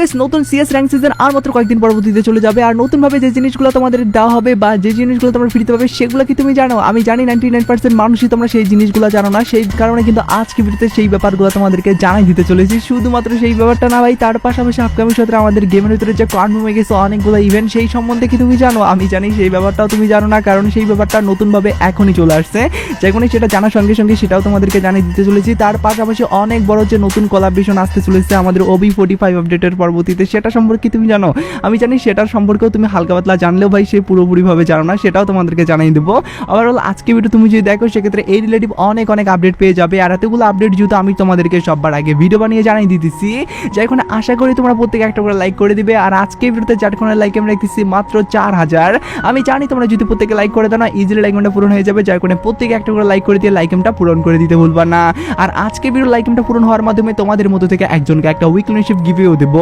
Guys নতুন CS rank season আর মাত্র কয়েকদিন পরবর্তীতে চলে যাবে। আর নতুন ভাবে যে জিনিসগুলো তোমাদের দেওয়া হবে বা যে জিনিসগুলো তোমরা ফ্রিতে পাবে সেগুলো কি তুমি জানো? আমি জানি 99% মানুষই তোমরা সেই জিনিসগুলো জানো না, সেই কারণে কিন্তু আজকে ভিডিওতে সেই ব্যাপারগুলো তোমাদেরকে জানাই দিতে চলেছি। শুধুমাত্র সেই ব্যাপারটা না ভাই, তার পাশাপাশি আপকামিং সত্ত্বে আমাদের গেমের ভিতরে যে কনফার্ম হয়ে গেছে অনেকগুলো ইভেন্ট, সেই সম্বন্ধে কি তুমি জানো? আমি জানি সেই ব্যাপারটাও তুমি জানো না, কারণ সেই ব্যাপারটা নতুনভাবে এখনই চলে আসছে। যেখানে সেটা জানার সঙ্গে সঙ্গে সেটাও তোমাদেরকে জানিয়ে দিতে চলেছি। তার পাশাপাশি অনেক বড় যে নতুন কোলাবরেশন আসতে চলেছে আমাদের OB45 আপডেটের পরবর্তীতে, সেটা সম্পর্কে তুমি জানো? আমি জানি সেটার সম্পর্কেও তুমি হালকা পাতলা জানলেও ভাই সে পুরোপুরিভাবে জানো না, সেটাও তোমাদেরকে জানিয়ে দেবো। ওভারঅল আজকে ভিডিও তুমি যদি দেখো সেক্ষেত্রে এই রিলেটিভ অনেক আপডেট পেয়ে যাবে। আর এতগুলো আপডেট যেহেতু আমি তোমাদেরকে সবার আগে ভিডিও বানিয়ে জানিয়ে দিতেছি, যাই এখন আশা করি তোমরা প্রত্যেকে একটা করে লাইক করে দিবে। আর আজকে ভিডিওতে যারখানে লাইক আমি রাখতেছি মাত্র 4000। আমি জানি তোমরা যদি প্রত্যেকে লাইক করে দাও না, ইজিলি লাইকটা পূরণ হয়ে যাবে। যার কারণে প্রত্যেকে একটা করে লাইক করে দিয়ে লাইকটা পূরণ করে দিতে ভুলবা না। আর আজকে ভিডিও লাইকটা পূরণ হওয়ার মাধ্যমে তোমাদের মধ্যে থেকে একজনকে একটা উইকলি মেম্বারশিপ গিভেও দেব।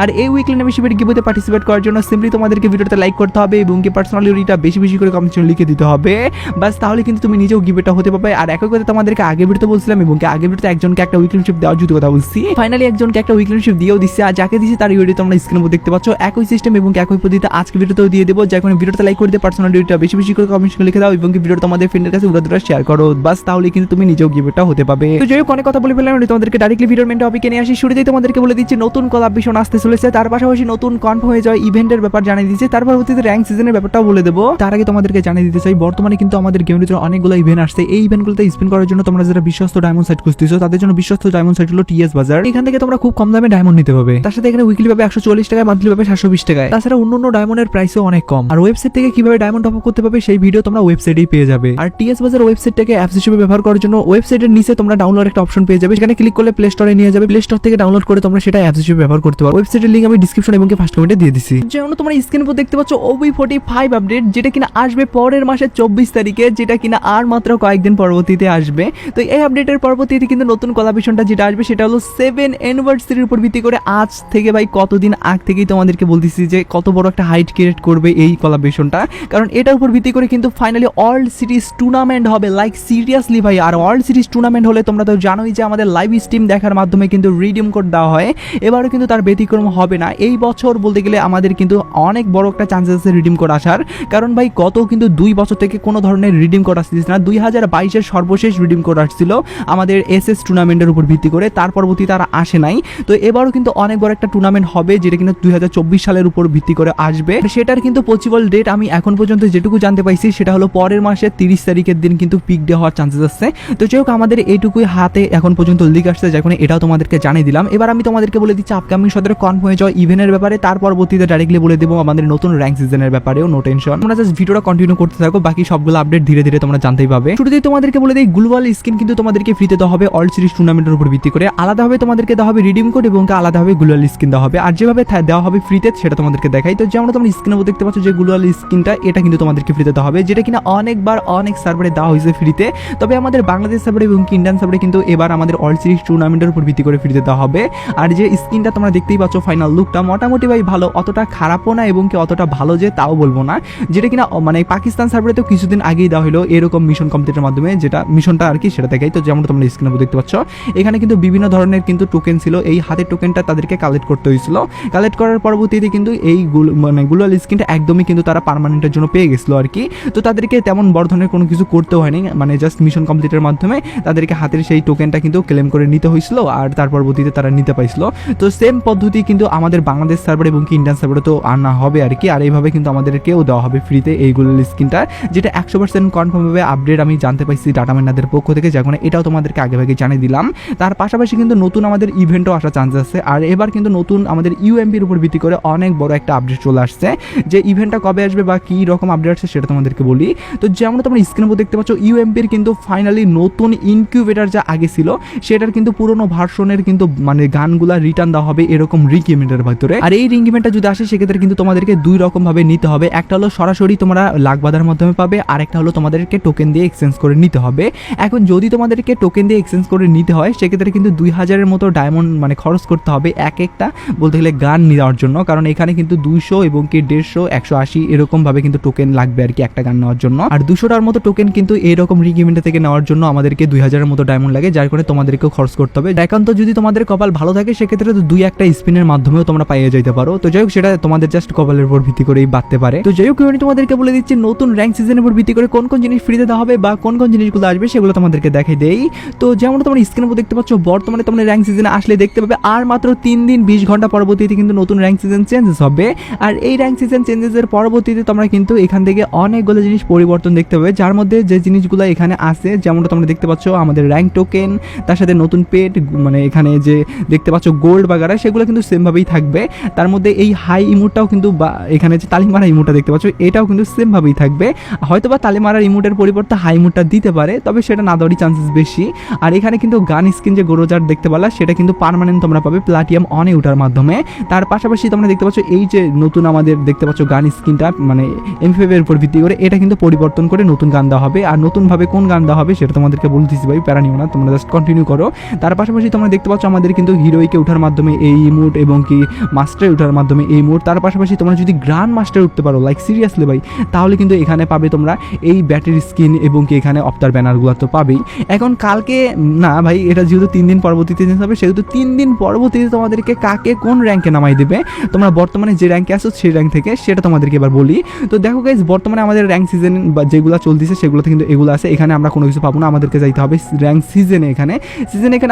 আর এই উইকলি মেম্বারশিপের গিভেতে পার্টিসিপেট করার জন্য সিম্পলি তোমাদেরকে ভিডিওতে লাইক করতে হবে এবং কি পার্সোনালি রিটা বেশি বেশি করে কমেন্টে লিখে দিতে হবে। বাস তাহলে কিন্তু তুমি নিজেও গিভেটা হতে পারবে। আর একই কথা তোমাদেরকে আগে ভিডিওতে বলছিলাম এবং কি আগে ভিডিওতে একজনকে একটা উইকলি মেম্বারশিপ দেওয়ার যদি কথা বলছি, ফাইনালি একজনকে একটা উইকলি মেম্বারশিপ দিয়েও দিচ্ছে। আর যাকে দিয়েছি তার ভিডিও তোমরা স্ক্রিনে উপর দেখতে পাচ্ছ। একই সিস্টেম এবং একই পদ্ধতিতে আজকে ভিডিওতেও দিয়ে দেবো। যার কারণে ভিডিওতে লাইক করে দিয়ে পার্সোনালি রিটা বেশি বেশি করে কমেন্টে লিখে দাও এবং কি ভিডিওটা তোমাদের ফ্রেন্ডের কাছে উড়াদুরা শেয়ার করো। বাস তাহলে কিন্তু তুমি নিজেও গিভেটা হতে পারবে। তো যাই হোক অনেক কথা বলে ফেললাম, তোমাদেরকে ডাইরেক্টলি ভিডিওর মেন টপিকে নিয়ে আসি। শুরুতেই তোমাদেরকে বলে দিচ্ছি নতুন কোলাবরেশন আসতে চলেছে, তার পাশাপাশি নতুন কনফার্ম হয়ে যাওয়া ইভেন্টের ব্যাপার জানিয়ে দিচ্ছি। তার পরবর্তীতে র্যাঙ্ক সিজনের ব্যাপারটাও বলে দেবো। তার আগে তোমাদেরকে জানিয়ে দিতে চাই বর্তমানে কিন্তু আমাদের গেমের ভিতরে অনেকগুলো ইভেন্ট আসছে। এই ইভেন্টগুলোতে স্পিন করার জন্য তোমরা যারা বিশ্বস্ত ডায়মন্ড সাইট খুঁজতেছো তাদের জন্য বিশ্বস্ত ডায়মন্ড সাইট হলো টিএস বাজার। এখান থেকে তোমরা খুব কম দামে ডায়মন্ড নিতে পারবে। তার সাথে এখানে উইকলি পাবে 140 টাকায়, মান্থলি পাবে 720 টাকায়। তাছাড়া অন্য ডায়মন্ডের প্রাইসও অনেক কম। আর ওয়েবসাইট থেকে কিভাবে ডায়মন্ড টপ আপ করতে পারবে সেই ভিডিও তোমরা ওয়েবসাইটেই পেয়ে যাবে। আর টিএস বাজার ওয়েবসাইটটাকে অ্যাপস হিসেবে ব্যবহার করার জন্য ওয়েবসাইটের নিচে তোমরা ডাউনলোড একটা অপশন পেয়ে যাবে। সেখানে ক্লিক করলে প্লে স্টোরে নিয়ে যাবে। প্লে স্টোর থেকে ডাউনলোড করে তোমরা সেটা অ্যাপস হিসেবে ব্যবহার করতে পারো। ওয়েবসাইটের লিংক আমি ডিসক্রিপশন এবং ফার্স্ট কমেন্টে দিয়ে দিছি। যেমন তোমরা স্ক্রিনের উপর দেখতে পাচ্ছ OB45 আপডেট, যেটা কিনা আসবে পরের মাসের 24 তারিখে, যেটা কিনা আর মাত্র কয়েকদিন পরবর্তীতে আসবে। তো এই আপডেটের পরবর্তীতে কিন্তু নতুন কোলাবরেশনটা যেটা আসবে সেটা হলো 7 অ্যানিভার্সারির উপর ভিত্তি করে। আজ থেকে ভাই কতদিন আগ থেকেই তোমাদেরকে বলতেছি যে কত বড় একটা হাইট ক্রিয়েট করবে এই কোলাবরেশনটা, কারণ এটার উপর ভিত্তি করে কিন্তু ফাইনালি ওয়ার্ল্ড সিরিজ টুর্নামেন্ট হবে। লাইক সিরিয়াসলি ভাই। আর ওয়ার্ল্ড সিরিজ টুর্নামেন্ট হলে তোমরা তো জানোই যে আমাদের লাইভ স্ট্রিম দেখার মাধ্যমে কিন্তু রিডিম কোড দেওয়া হয়। এবারও কিন্তু তার ব্যতিক্রম হবে না। এই বছর বলতে গেলে আমাদের কিন্তু অনেক বড় একটা চান্সেস আছে রিডিম কোড আসার, কারণ ভাই গত কিন্তু 2 বছর থেকে কোনো ধরনের রিডিম কোড আসছিল না। 2022-এর সর্বশেষ রিডিম কোড আসছিল আমাদের এসএস টুর্নামেন্টের উপর ভিত্তি করে, তার পরবর্তীতে আর আসে নাই। তো এবারও কিন্তু অনেক বড় একটা টুর্নামেন্ট হবে যেটা কিন্তু 2024 সালের উপর ভিত্তি করে আসবে। সেটার কিন্তু পসিবল ডেট আমি এখন পর্যন্ত যেটুকু জানতে পাইছি সেটা হলো পরের মাসের 30 তারিখের দিন কিন্তু পিক ডে হওয়ার চান্সেস আছে। তো যাই হোক আমাদের এইটুকুই হাতে এখন পর্যন্ত লিক আসছে, যখন এটাও তোমাদেরকে জানিয়ে দিলাম। এবার আমি তোমাদেরকে বলে দিচ্ছি আপকামিং সদরে কনফার্ম হয়ে যাওয়া ইভেন্টের ব্যাপারে। তার পরবর্তীতে ডাইরেক্টলি বলে দেবো আমাদের নতুন র্যাঙ্ক সিজনের ব্যাপারেও। নো টেনশন, তোমরা জাস্ট ভিডিওটা কন্টিনিউ করতে থাকো, বাকি সবগুলো আপডেট ধীরে ধীরে তোমরা জানতেই পাবে। শুরুতেই তোমাদেরকে বলে দিই গ্লোবাল স্কিন কিন্তু তোমাদেরকে ফ্রিতে দেওয়া হবে ওয়ার্ল্ড সিরিজ টুর্নামেন্টের উপর ভিত্তি করে। আলাদাভাবে তোমাদেরকে দেওয়া হবে রিডিম কোড এবং আলাদাভাবে গ্লোবাল স্কিন দেওয়া হবে। আর যেভাবে দেওয়া হবে ফ্রিতে সেটা তোমাদেরকে দেখাই। তো যেমন তোমরা স্ক্রিনে দেখতে পাচ্ছ যে গ্লোবাল স্কিনটা, এটা কিন্তু তোমাদেরকে ফ্রিতে দেওয়া হবে, যেটা কিনা অনেকবার অনেক সার্ভারে দেওয়া হয়েছে ফ্রিতে। তবে আমাদের বাংলাদেশ সার্ভারে এবং ইন্ডিয়ান সার্ভারে কিন্তু এবার আমাদের ওয়ার্ল্ড সিরিজ টুর্নামেন্টের উপর ভিত্তি করে ফ্রিতে দেওয়া হবে। আর যে স্কিনটা তোমরা দেখতেই পাচ্ছ ফাইনাল লুকটা মোটামুটি ভাই ভালো, অতটা খারাপও না এবং কি অতটা ভালো যে তাও বলবো না। যেটা কিনা মানে পাকিস্তান সার্ভারে তো কিছুদিন আগেই দেওয়া হলো এরকম মিশন কমপ্লিটের মাধ্যমে, যেটা মিশনটা আর কি সেটা দেখাই। তো যেমন তোমরা স্ক্রিনে দেখতে পাচ্ছ এখানে কিন্তু বিভিন্ন ধরনের কিন্তু টোকেন ছিল। এই হাতের টোকেনটা তাদেরকে কালেক্ট করতে হয়েছিল। কালেক্ট করার পরবর্তীতে কিন্তু এই মানে গ্লোবাল স্কিনটা একদমই কিন্তু তারা পার্মানেন্টের জন্য পেয়ে গেছিলো আর কি। তো তাদেরকে তেমন বড় ধরনের কোনো কিছু করতেও হয়নি, মানে জাস্ট মিশন কমপ্লিটের মাধ্যমে তাদেরকে হাতের সেই টোকেনটা কিন্তু ক্লেম করে নিতে হয়েছিল আর তার পরবর্তীতে তারা নিতে পাইছিল। তো সেম পদ্ধতি কিন্তু আমাদের বাংলাদেশ সার্ভার এবং ইন্ডিয়ান সার্ভারে তো আনা হবে আর কি। আর এইভাবে কিন্তু আমাদেরকেও দেওয়া হবে ফ্রিতে এই গ্লোবাল স্কিনটা, যেটা 100% কনফার্মভাবে আপডেট আমি জানতে পাইছি ডাটা মাইনারদের পক্ষ থেকে, যখন এটাও তোমাদেরকে আগে জানিয়ে দিলাম। তার পাশাপাশি কিন্তু নতুন আমাদের ইভেন্টও আসার চান্স আছে। আর এবার কিন্তু নতুন আমাদের ইউএমপির উপর ভিত্তি করে অনেক বড় একটা আপডেট চলে আসছে। যে ইভেন্টটা কবে আসবে বা কি রকম আপডেট আসছে সেটা তোমাদেরকে বলি। তো যেমন তোমরা স্ক্রিনে দেখতে পাচ্ছ ইউএমপির কিন্তু ফাইনালি নতুন ইনকিউবেটর যা আগে ছিল সেটার কিন্তু পুরোনো ভার্সনের কিন্তু মানে গানগুলা রিটার্ন দেওয়া হবে এরকম রিং ইভেন্টের ভিতরে। আর এই রিং ইভেন্টটা যদি আসে সেক্ষেত্রে কিন্তু তোমাদেরকে 2 রকম ভাবে নিতে হবে। একটা হলো সরাসরি তোমরা লাখ বাঁধার মাধ্যমে পাবে, আর একটা হলো তোমাদেরকে টোকেন দিয়ে এক্সচেঞ্জ করে নিতে হবে। এখন যদি তোমাদেরকে টোকেন দিয়ে এক্সচেঞ্জ করে নিতে হয় সেক্ষেত্রে কিন্তু 2000-এর মতো ডায়মন্ড মানে খরচ করতে হবে একটা বলতে গেলে গান নেওয়ার জন্য, কারণ এখানে কিন্তু 200 এবং কি 150 180 এরকম ভাবে কিন্তু টোকেন লাগবে আর কি একটা গান নেওয়ার জন্য। আর 200টার মতো টোকেন কিন্তু এইরকম রিং ইভেন্ট থেকে নেওয়ার জন্য আমাদেরকে 2000-এর মতো ডায়মন্ড লাগে, যার কারণে তোমাদেরকেও খরচ করতে হবে। একান্ত যদি তোমাদের কপাল ভালো থাকে সেক্ষেত্রে তো 2-1টা স্পিন স্পিনের মাধ্যমেও তোমরা পাইয়ে যেতে পারো। তো যাই হোক সেটা তোমাদের জাস্ট কপালের উপর ভিত্তি করেই বাড়তে পারে। তো যাই হোক আমি তোমাদেরকে বলে দিচ্ছি নতুন র্যাঙ্ক সিজনের উপর ভিত্তি করে কোন কোন জিনিস ফ্রিতে দেওয়া হবে বা কোন কোন জিনিসগুলো আসবে সেগুলো তোমাদেরকে দেখাই দেই। তো যেমন তোমরা স্ক্রিনের উপর দেখতে পাচ্ছ বর্তমানে তোমরা র্যাঙ্ক সিজনে আসলে দেখতে পাবে আর মাত্র 3 দিন 20 ঘন্টা পরবর্তীতে কিন্তু নতুন র্যাঙ্ক সিজন চেঞ্জেস হবে। আর এই র্যাঙ্ক সিজন চেঞ্জেসের পরবর্তীতে তোমরা কিন্তু এখান থেকে অনেকগুলো জিনিস পরিবর্তন দেখতে পাবে, যার মধ্যে যে জিনিসগুলো এখানে আছে যেমনটা তোমরা দেখতে পাচ্ছ আমাদের র্যাঙ্ক টোকেন, তার সাথে নতুন পেট, মানে এখানে যে দেখতে পাচ্ছ গোল্ড বাগারা সেগুলো কিন্তু সেমভাবেই থাকবে। তার মধ্যে এই হাই ইমোটটাও কিন্তু বা এখানে যে তালিমারা ইমোটটা দেখতে পাচ্ছ এটাও কিন্তু সেমভাবেই থাকবে। হয়তো বা তালিমারার ইমোটের পরিবর্তে হাই ইমোটটা দিতে পারে, তবে সেটা না দেওয়ারই চান্সেস বেশি। আর এখানে কিন্তু গান স্কিন যে গোরোজার দেখতে পারলা সেটা কিন্তু পার্মানেন্ট তোমরা পাবে প্লাটিয়াম অনে ওঠার মাধ্যমে। তার পাশাপাশি তোমরা দেখতে পাচ্ছ এই যে নতুন আমাদের দেখতে পাচ্ছ গান স্কিনটা মানে M5 এর উপর ভিত্তি করে এটা কিন্তু পরিবর্তন করে নতুন গান দেওয়া হবে। আর নতুনভাবে কোন গান দেওয়া হবে সেটা তোমাদেরকে বলতেছি ভাই, প্যারা নিও না, তোমরা জাস্ট কন্টিনিউ করো। তার পাশাপাশি তোমরা দেখতে পাচ্ছ আমাদের কিন্তু হিরোইকে ওঠার মাধ্যমে এই ইমোট এবং কি মাস্টারে ওঠার মাধ্যমে এই ইমোট। তার পাশাপাশি তোমরা যদি গ্র্যান্ড মাস্টারে উঠতে পারো লাইক সিরিয়াসলি ভাই, তাহলে কিন্তু এখানে পাবে তোমরা এই ব্যাটারি স্কিন এবং কি এখানে অফতার ব্যানারগুলো তো পাবেই। এখন কালকে না ভাই, এটা যেহেতু 3 দিন পরবর্তীতে হবে সেহেতু 3 দিন পরবর্তীতে তোমাদেরকে কাকে কোন র্যাঙ্কে নামাই দেবে, তোমরা বর্তমানে যে র্যাঙ্কে আসো সেই র্যাঙ্ক থেকে সেটা তোমাদেরকে এবার বলি। তো দেখো গাইজ বর্তমানে আমাদের র্যাঙ্ক সিজন বা যেগুলো চলতেছে সেগুলোতে কিন্তু এগুলো আছে, এখানে আমরা কোনো কিছু পাবো না, আমাদেরকে যাইতে হবে র্যাঙ্ক সিজনে। এখানে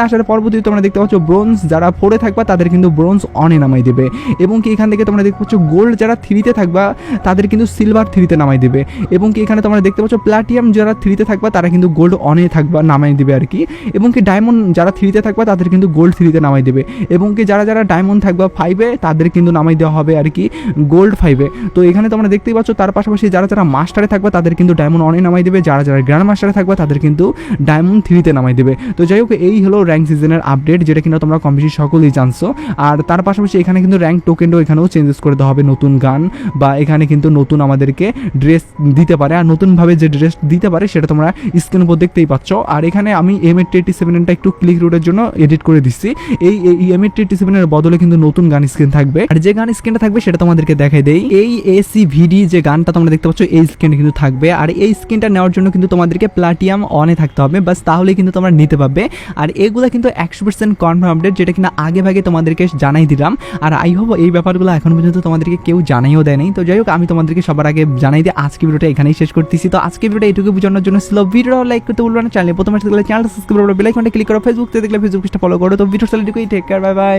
আসার পরবর্তীতে তোমরা দেখতে পাচ্ছ ব্রোঞ্জ যারা 4-এ থাকবা তাদের কিন্তু ব্রোঞ্জ অনে নামাই দেবে, এবং কি এখান থেকে তোমরা দেখতে পাচ্ছ গোল্ড যারা 3-তে থাকবা তাদের কিন্তু সিলভার 3-তে নামাই দেবে, এবং কি এখানে তোমরা দেখতে পাচ্ছ প্লাটিয়াম যারা 3-তে থাকবা তারা কিন্তু গোল্ড অনে থাকবা নামাই দেবে আর কি, এবং কি ডায়মন্ড যারা 3-তে থাকবা তাদের কিন্তু গোল্ড 3-তে নামাই দেবে, এবং কি যারা ডায়মন্ড থাকবা 5-এ তাদের কিন্তু নামাই দেওয়া হবে আর কি গোল্ড 5-এ। তো এখানে তোমরা দেখতেই পাচ্ছ তার পাশাপাশি যারা মাস্টারে থাকবা তাদের কিন্তু ডায়মন্ড অনে নামাই দেবে, যারা গ্র্যান্ড মাস্টারে থাকবা তাদের কিন্তু ডায়মন্ড 3-তে নামাই দেবে। তো যাই হোক এই হলো র্যাঙ্ক সিজনের আপডেট, যেটা কিনা তোমরা কম বেশি সকলেই জানছো। আর তার পাশাপাশি এখানে কিন্তু র্যাঙ্ক টোকেনও এখানেও চেঞ্জেস করে দেওয়া হবে, নতুন গান বা এখানে কিন্তু নতুন আমাদেরকে ড্রেস দিতে পারে, আর নতুনভাবে যে ড্রেস দিতে পারে সেটা তোমরা স্ক্রিনের উপর দেখতেই পাচ্ছ। আর এখানে আমি M887 একটু ক্লিক রুটের জন্য এডিট করে দিচ্ছি, এই M887 এর বদলে কিন্তু নতুন গান স্ক্রিন থাকবে, আর যে গান স্ক্রিনটা থাকবে সেটা তোমাদেরকে দেখাই দেই। এই ACVD যে গানটা তোমরা দেখতে পাচ্ছ এই স্ক্রিন কিন্তু থাকবে, আর এই স্ক্রিনটা নেওয়ার জন্য কিন্তু তোমাদেরকে প্লাটিয়াম অনে থাকতে হবে, বাস তাহলে কিন্তু তোমরা নিতে পারবে। আর এগুলা কিন্তু 100% কনফার্ম আপডেট, যেটা কিনা আগে ভাগে তোমাদেরকে জানাই দিলাম। আর আই হোপ এই ব্যাপারগুলো এখন পর্যন্ত তোমাদেরকে কেউ জানাইও দেয় নাই। তো যাই হোক আমি তোমাদেরকে সবার আগে জানাই দিয়ে আজকে ভিডিওটা এখানেই শেষ করতেছি। তো আজকে ভিডিওটা এইটুকু বোঝানোর জন্য ছিল, ভিডিও লাইক করতে ভুলবে না, চ্যানেলে প্রথমে চ্যানেলটা সাবস্ক্রাইব করো, বেল আইকনটা ক্লিক করো, ফেসবুক থেকে দেখলে ফেসবুক পেজটা ফলো করো। তো video take care, bye by.